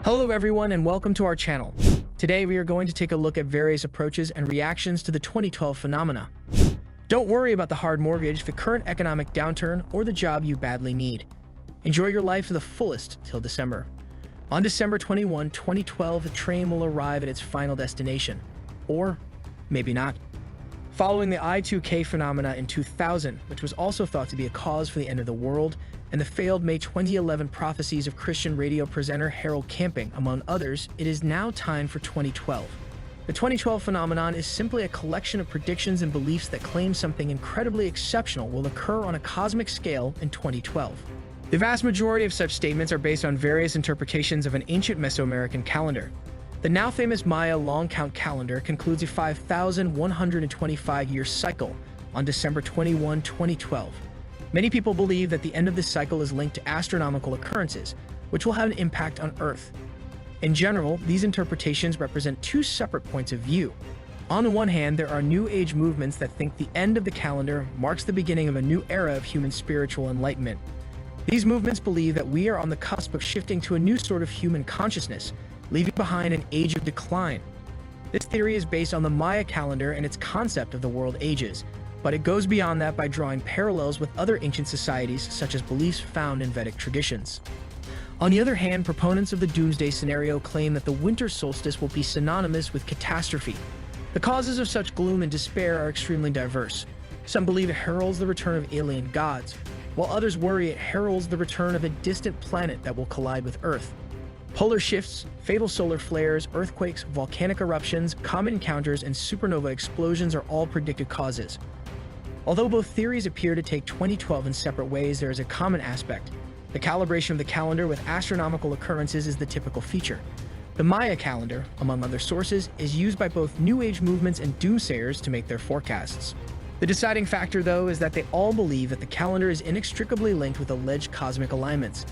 Hello everyone and welcome to our channel. Today we are going to take a look at various approaches and reactions to the 2012 phenomena. Don't worry about the hard mortgage, the current economic downturn, or the job you badly need. Enjoy your life to the fullest till December. On December 21, 2012, the train will arrive at its final destination. Or maybe not. Following the I2K phenomena in 2000, which was also thought to be a cause for the end of the world, and the failed May 2011 prophecies of Christian radio presenter Harold Camping, among others, it is now time for 2012. The 2012 phenomenon is simply a collection of predictions and beliefs that claim something incredibly exceptional will occur on a cosmic scale in 2012. The vast majority of such statements are based on various interpretations of an ancient Mesoamerican calendar. The now famous Maya Long Count calendar concludes a 5,125-year cycle on December 21, 2012. Many people believe that the end of this cycle is linked to astronomical occurrences, which will have an impact on Earth. In general, these interpretations represent two separate points of view. On the one hand, there are New Age movements that think the end of the calendar marks the beginning of a new era of human spiritual enlightenment. These movements believe that we are on the cusp of shifting to a new sort of human consciousness, leaving behind an age of decline. This theory is based on the Maya calendar and its concept of the world ages, but it goes beyond that by drawing parallels with other ancient societies such as beliefs found in Vedic traditions. On the other hand, proponents of the doomsday scenario claim that the winter solstice will be synonymous with catastrophe. The causes of such gloom and despair are extremely diverse. Some believe it heralds the return of alien gods, while others worry it heralds the return of a distant planet that will collide with Earth. Polar shifts, fatal solar flares, earthquakes, volcanic eruptions, comet encounters, and supernova explosions are all predicted causes. Although both theories appear to take 2012 in separate ways, there is a common aspect. The calibration of the calendar with astronomical occurrences is the typical feature. The Maya calendar, among other sources, is used by both New Age movements and doomsayers to make their forecasts. The deciding factor, though, is that they all believe that the calendar is inextricably linked with alleged cosmic alignments.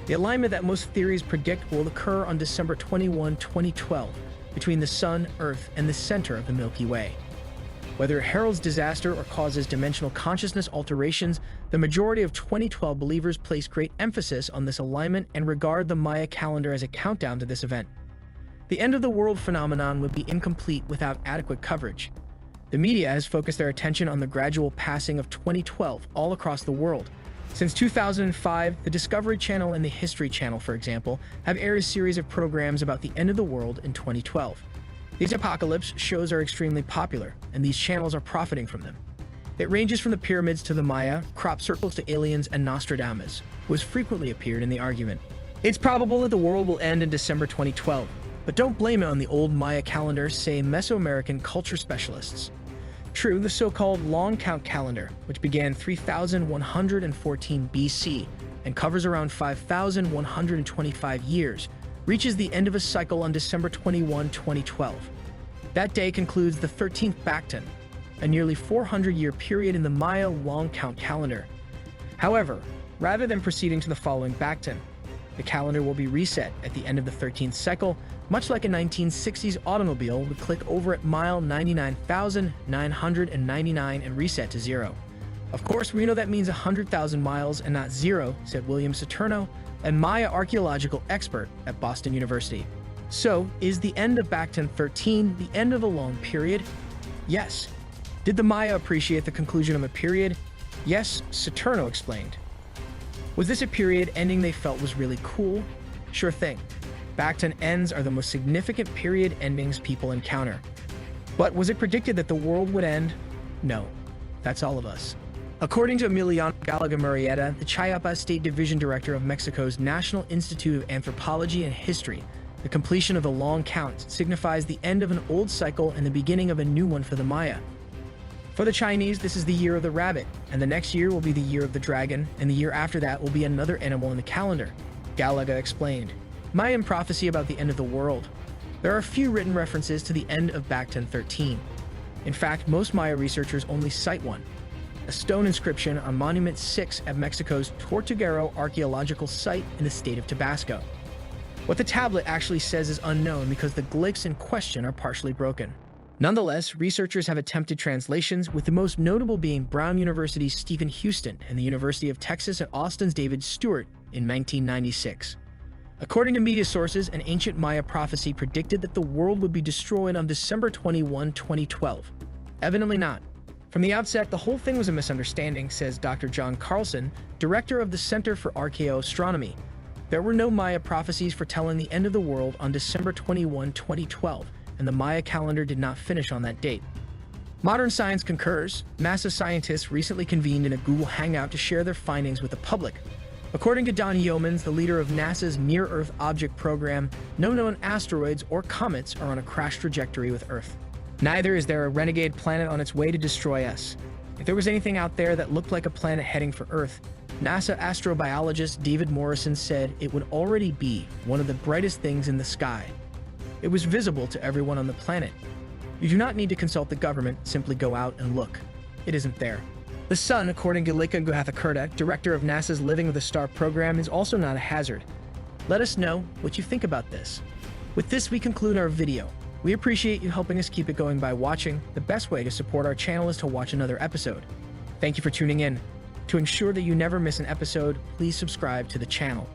The alignment that most theories predict will occur on December 21, 2012, between the Sun, Earth, and the center of the Milky Way. Whether it heralds disaster or causes dimensional consciousness alterations, the majority of 2012 believers place great emphasis on this alignment and regard the Maya calendar as a countdown to this event. The end of the world phenomenon would be incomplete without adequate coverage. The media has focused their attention on the gradual passing of 2012 all across the world. Since 2005, the Discovery Channel and the History Channel, for example, have aired a series of programs about the end of the world in 2012. These apocalypse shows are extremely popular, and these channels are profiting from them. It ranges from the pyramids to the Maya, crop circles to aliens, and Nostradamus, who has frequently appeared in the argument. It's probable that the world will end in December 2012, but don't blame it on the old Maya calendar, say Mesoamerican culture specialists. True, the so-called Long Count calendar, which began 3,114 BC and covers around 5,125 years, reaches the end of a cycle on December 21, 2012. That day concludes the 13th Baktun, a nearly 400-year period in the Maya Long Count calendar. However, rather than proceeding to the following Baktun, the calendar will be reset at the end of the 13th cycle, much like a 1960s automobile would click over at mile 99,999 and reset to zero. Of course, we know that means 100,000 miles and not zero, said William Saturno, a Maya archaeological expert at Boston University. So, is the end of Baktun 13 the end of a long period? Yes. Did the Maya appreciate the conclusion of a period? Yes, Saturno explained. Was this a period ending they felt was really cool? Sure thing. Baktun ends are the most significant period endings people encounter. But was it predicted that the world would end? No. That's all of us. According to Emiliano Gallagher Murrieta, the Chiapas State Division Director of Mexico's National Institute of Anthropology and History, the completion of the Long Count signifies the end of an old cycle and the beginning of a new one for the Maya. For the Chinese, this is the year of the rabbit, and the next year will be the year of the dragon, and the year after that will be another animal in the calendar, Gallagher explained. Mayan prophecy about the end of the world. There are few written references to the end of Baktun 13. In fact, most Maya researchers only cite one, a stone inscription on Monument 6 at Mexico's Tortuguero archaeological site in the state of Tabasco. What the tablet actually says is unknown because the glyphs in question are partially broken. Nonetheless, researchers have attempted translations, with the most notable being Brown University's Stephen Houston and the University of Texas at Austin's David Stewart in 1996. According to media sources, an ancient Maya prophecy predicted that the world would be destroyed on December 21, 2012. Evidently not. From the outset, the whole thing was a misunderstanding, says Dr. John Carlson, director of the Center for Archaeoastronomy. There were no Maya prophecies foretelling the end of the world on December 21, 2012, and the Maya calendar did not finish on that date. Modern science concurs. NASA scientists recently convened in a Google Hangout to share their findings with the public. According to Don Yeomans, the leader of NASA's Near-Earth Object Program, no known asteroids or comets are on a crash trajectory with Earth. Neither is there a renegade planet on its way to destroy us. If there was anything out there that looked like a planet heading for Earth, NASA astrobiologist David Morrison said it would already be one of the brightest things in the sky. It was visible to everyone on the planet. You do not need to consult the government, simply go out and look. It isn't there. The sun, according to Leka Guhathakurta, director of NASA's Living with a Star program, is also not a hazard. Let us know what you think about this. With this, we conclude our video. We appreciate you helping us keep it going by watching. The best way to support our channel is to watch another episode. Thank you for tuning in. To ensure that you never miss an episode, please subscribe to the channel.